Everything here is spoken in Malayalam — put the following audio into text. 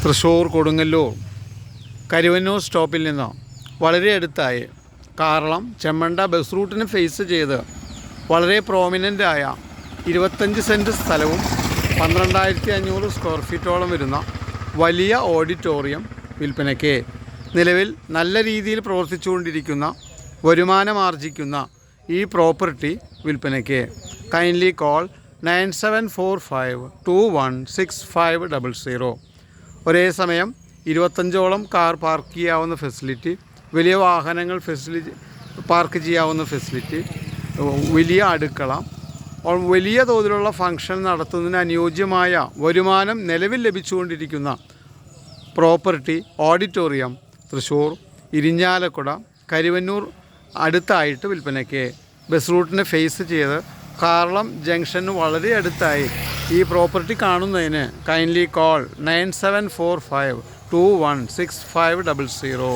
തൃശ്ശൂർ കൊടുങ്ങല്ലൂർ കരുവന്നൂർ സ്റ്റോപ്പിൽ നിന്ന് വളരെ അടുത്തായി കാറളം ചെമ്മണ്ട ബസ് റൂട്ടിന് ഫേസ് ചെയ്ത് വളരെ പ്രോമിനൻ്റായ 25 സെൻറ്റ് സ്ഥലവും 12,500 സ്ക്വയർ ഫീറ്റോളം വരുന്ന വലിയ ഓഡിറ്റോറിയം വിൽപ്പനയ്ക്ക്. നിലവിൽ നല്ല രീതിയിൽ പ്രവർത്തിച്ചുകൊണ്ടിരിക്കുന്ന വരുമാനമാർജിക്കുന്ന ഈ പ്രോപ്പർട്ടി വിൽപ്പനയ്ക്ക്. Kindly call 9745216500. ഒരേ സമയം 25ഓളം കാർ പാർക്ക് ചെയ്യാവുന്ന ഫെസിലിറ്റി, വലിയ വാഹനങ്ങൾ പാർക്ക് ചെയ്യാവുന്ന ഫെസിലിറ്റി, വലിയ അടുക്കള, വലിയ തോതിലുള്ള ഫംഗ്ഷൻ നടത്തുന്നതിന് അനുയോജ്യമായ വരുമാനം നിലവിൽ ലഭിച്ചുകൊണ്ടിരിക്കുന്ന പ്രോപ്പർട്ടി ഓഡിറ്റോറിയം തൃശ്ശൂർ ഇരിഞ്ഞാലക്കുട കരുവന്നൂർ അടുത്തായിട്ട് വിൽപ്പനയ്ക്ക്. ബസ് റൂട്ടിനെ ഫേസ് ചെയ്ത് കാറളം ജംഗ്ഷന് വളരെ അടുത്തായി ഈ പ്രോപ്പർട്ടി കാണുന്നതിന് കൈൻഡ്ലി കോൾ 9745216500.